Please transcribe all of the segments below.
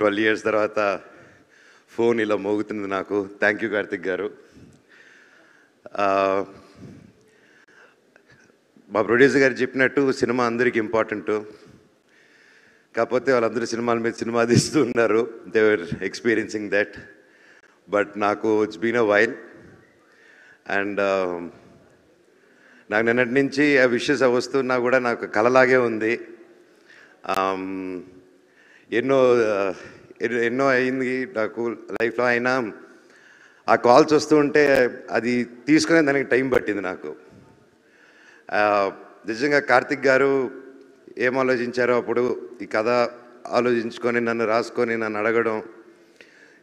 12 years తర్వాత phone ఇలా మోగుతుంది నాకు. థ్యాంక్ యూ కార్తిక్ గారు. మా ప్రొడ్యూసర్ గారు చెప్పినట్టు సినిమా అందరికీ ఇంపార్టెంట్. కాకపోతే వాళ్ళందరూ సినిమాల మీద సినిమా తీస్తూ ఉన్నారు. They were experiencing that. But నాకు it's been a while. And నాకు నిన్నటి నుంచి ఆ విషెస్ వస్తున్నా కూడా నాకు కలలాగే ఉంది. ఎన్నో అయింది నాకు లైఫ్లో. అయినా ఆ కాల్స్ వస్తూ ఉంటే అది తీసుకునే దానికి టైం పట్టింది నాకు. నిజంగా కార్తిక్ గారు ఏం ఆలోచించారో అప్పుడు ఈ కథ ఆలోచించుకొని నన్ను రాసుకొని నన్ను అడగడం,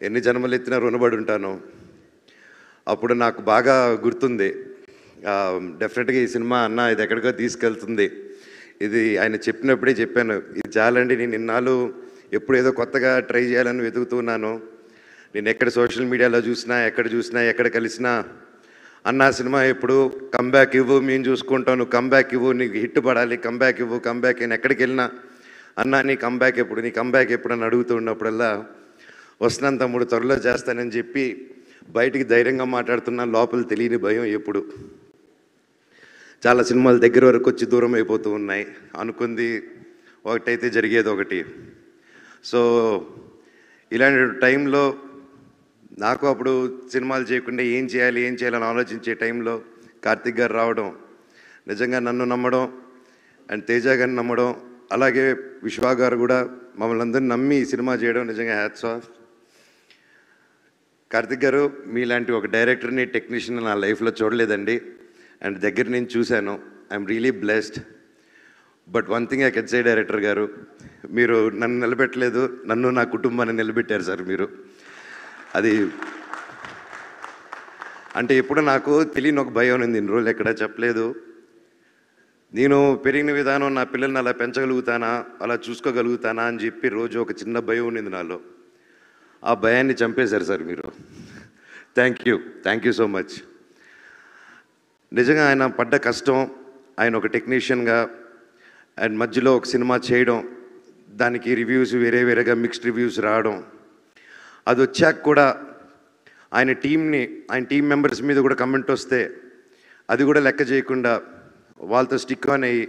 ఎన్ని జన్మలు ఎత్తినా రుణపడి ఉంటాను. అప్పుడు నాకు బాగా గుర్తుంది. డెఫినెట్గా ఈ సినిమా అన్న ఇది ఎక్కడికో తీసుకెళ్తుంది. ఇది ఆయన చెప్పినప్పుడే చెప్పాను, ఇది చాలండి, నేను ఇన్నాళ్ళు ఎప్పుడు ఏదో కొత్తగా ట్రై చేయాలని వెతుకుతున్నాను. నేను ఎక్కడ సోషల్ మీడియాలో చూసినా, ఎక్కడ కలిసినా అన్న సినిమా ఎప్పుడు కంబ్యాక్ ఇవ్వు, మేము చూసుకుంటాను, కంబ్యాక్ ఇవ్వు, నీకు హిట్ పడాలి, కంబ్యాక్ ఇవ్వు, కంబ్యాక్. నేను ఎక్కడికి వెళ్ళినా అన్న నీ కంబ్యాక్ ఎప్పుడు అని అడుగుతూ ఉన్నప్పుడల్లా వస్తున్నాను తమ్ముడు, త్వరలో చేస్తానని చెప్పి బయటికి ధైర్యంగా మాట్లాడుతున్నా. లోపల తెలియని భయం ఎప్పుడు. చాలా సినిమాలు దగ్గర వరకు వచ్చి దూరం అయిపోతూ ఉన్నాయి. అనుకుంది ఒకటైతే జరిగేది ఒకటి. సో ఇలాంటి టైంలో నాకు అప్పుడు సినిమాలు చేయకుండా ఏం చేయాలని ఆలోచించే టైంలో కార్తిక్ గారు రావడం, నిజంగా నన్ను నమ్మడం అండ్ తేజ గారిని నమ్మడం, అలాగే విశ్వా గారు కూడా మమ్మల్ని అందరినీ నమ్మి ఈ సినిమా చేయడం నిజంగా హ్యాట్స్ ఆఫ్. కార్తిక్ గారు మీలాంటి ఒక డైరెక్టర్ని, టెక్నీషియన్ నా లైఫ్లో చూడలేదండి. అండ్ దగ్గర నేను చూశాను. I'm really blessed. But one thing I can say director గారు, మీరు నన్ను నిలబెట్టలేదు, నన్ను నా కుటుంబాన్ని నిలబెట్టారు సార్ మీరు. అది అంటే ఎప్పుడు నాకు తెలియని ఒక భయం ఉంది. ఇన్ని రోజులు ఎక్కడా చెప్పలేదు. నేను పెరిగిన విధానం, నా పిల్లల్ని అలా పెంచగలుగుతానా, అలా చూసుకోగలుగుతానా అని చెప్పి రోజు ఒక చిన్న భయం ఉండింది నాలో. ఆ భయాన్ని చంపేశారు సార్ మీరు. Thank you so much. నిజంగా ఆయన పడ్డ కష్టం, ఆయన ఒక టెక్నీషియన్గా అండ్ మధ్యలో ఒక సినిమా చేయడం, దానికి రివ్యూస్ వేరేగా మిక్స్డ్ రివ్యూస్ రావడం, అది వచ్చాక కూడా ఆయన టీం మెంబర్స్ మీద కూడా కమెంట్ వస్తే అది కూడా లెక్క చేయకుండా వాళ్ళతో స్టిక్ ఆన్ అయ్యి,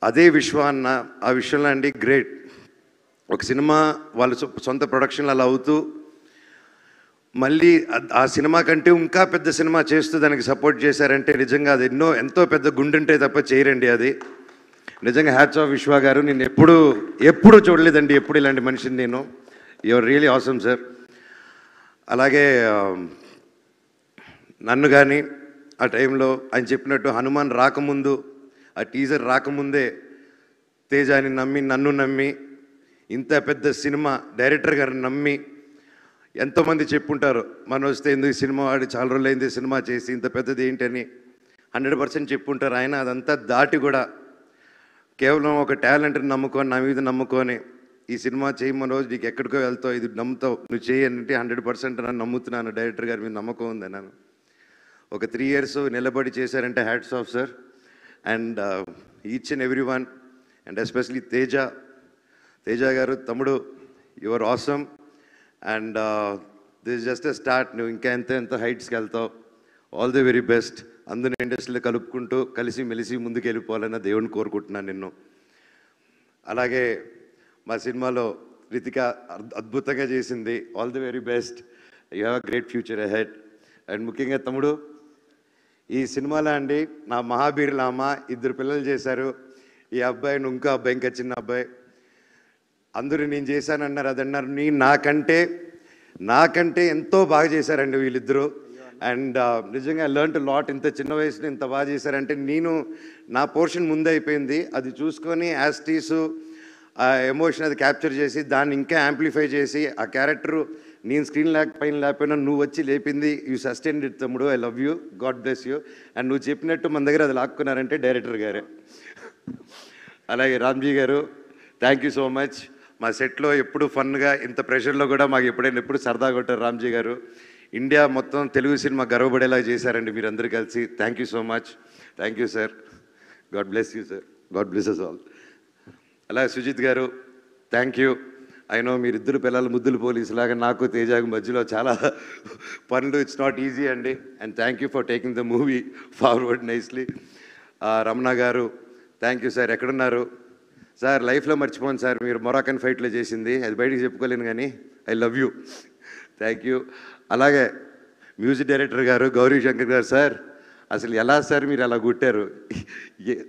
అదే విశ్వ అన్న ఆ విషయంలో అండి గ్రేట్. ఒక సినిమా వాళ్ళ సొంత ప్రొడక్షన్లు అలా అవుతూ మళ్ళీ ఆ సినిమా కంటే ఇంకా పెద్ద సినిమా చేస్తూ దానికి సపోర్ట్ చేశారంటే నిజంగా అది ఎంతో పెద్ద గుండెంటే తప్ప చేయరండి అది. నిజంగా హ్యాట్స్ ఆఫ్ విశ్వ గారు. నేను ఎప్పుడు చూడలేదండి ఎప్పుడు ఇలాంటి మనిషిని నేను. Your really awesome sir. అలాగే నన్ను కానీ ఆ టైంలో ఆయన చెప్పినట్టు హనుమాన్ రాకముందు, ఆ టీజర్ రాకముందే తేజాని నమ్మి, నన్ను నమ్మి, ఇంత పెద్ద సినిమా డైరెక్టర్ గారిని నమ్మి, ఎంతోమంది చెప్పుంటారు మన వస్తే ఎందుకు సినిమా వాడి చాలా రోజులైంది సినిమా చేసి ఇంత పెద్దది ఏంటని 100% చెప్పుంటారు. ఆయన అదంతా దాటి కూడా కేవలం ఒక టాలెంట్ని నమ్ముకొని, నా మీద నమ్ముకొని ఈ సినిమా చేయమని రోజు నీకు ఎక్కడికో వెళ్తావు, ఇది నమ్ముతావు, నువ్వు చేయాలంటే 100% నన్ను నమ్ముతున్నాను, డైరెక్టర్ గారి మీద నమ్మకం ఉంది అన్నాను. ఒక 3 years నిలబడి చేశారంటే hats off sir. And each and every one and especially Teja గారు, తమ్ముడు, your awesome. And this just a start. నువ్వు ఇంకా ఎంత హైట్స్కి వెళ్తావు. All the very best. అందరిని ఇండస్ట్రీలో కలుపుకుంటూ కలిసి మెలిసి ముందుకు వెళ్ళిపోవాలని దేవుడిని కోరుకుంటున్నాను నిన్ను. అలాగే మా సినిమాలో రితిక అద్భుతంగా చేసింది. All the very best. You have a great future ahead. And ముఖ్యంగా తమ్ముడు, ఈ సినిమాలో అండి నా మహాబీరుల అమ్మ 2 పిల్లలు చేశారు. ఈ అబ్బాయి, ఇంకో అబ్బాయి, ఇంకా చిన్న అబ్బాయి. అందరూ నేను చేశానన్నారు, అదన్నారు. నాకంటే ఎంతో బాగా చేశారండి వీళ్ళిద్దరూ. అండ్ నిజంగా లెర్న్ టు లాట్. ఇంత చిన్న వయసులో ఇంత బాగా చేశారంటే నా పోర్షన్ ముందే అయిపోయింది. అది చూసుకొని యాస్టీసు ఆ ఎమోషన్ అది క్యాప్చర్ చేసి దాన్ని ఇంకా యాంప్లిఫై చేసి ఆ క్యారెక్టరు నేను స్క్రీన్ పైన లేకపోయినా నువ్వు వచ్చి లేపింది. యూ సస్టైన్డ్ ఇట్ తమ్ముడు. I love you, God bless you. And నువ్వు చెప్పినట్టు మన దగ్గర అది లాక్కున్నారంటే డైరెక్టర్ గారే. అలాగే రామ్జీ గారు, థ్యాంక్ యూ సో మచ్. మా సెట్లో ఎప్పుడు ఫన్గా, ఇంత ప్రెషర్లో కూడా మాకు ఎప్పుడు సరదాగా కొట్టారు రామ్జీ గారు. ఇండియా మొత్తం తెలుగు సినిమా గర్వపడేలా చేశారండి మీరందరూ కలిసి. Thank you so much. Thank you sir. God bless you sir. God bless us all. అలాగే సుజిత్ గారు, థ్యాంక్ యూ. అయినో మీరిద్దరు పిల్లలు ముద్దులు పోలీసులాగా నాకు తేజాకు మధ్యలో చాలా పనులు. ఇట్స్ నాట్ ఈజీ అండి. And thank you for taking the movie forward nicely. Ramana గారు థ్యాంక్ యూ సార్. ఎక్కడున్నారు సార్? లైఫ్లో మర్చిపోను సార్ మీరు మొరాకన్ ఫైట్లో చేసింది, అది బయటికి చెప్పుకోలేను కానీ I love you. Thank you. అలాగే మ్యూజిక్ డైరెక్టర్ గారు గౌరీ శంకర్ గారు సార్, అసలు ఎలా సార్ మీరు అలా కొట్టారు,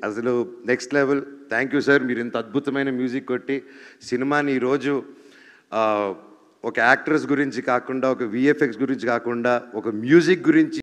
అసలు next level. Thank you sir. మీరు ఇంత అద్భుతమైన మ్యూజిక్ కొట్టి సినిమాని ఈరోజు ఒక యాక్ట్రెస్ గురించి కాకుండా, ఒక విఎఫ్ఎక్స్ గురించి కాకుండా, ఒక మ్యూజిక్ గురించి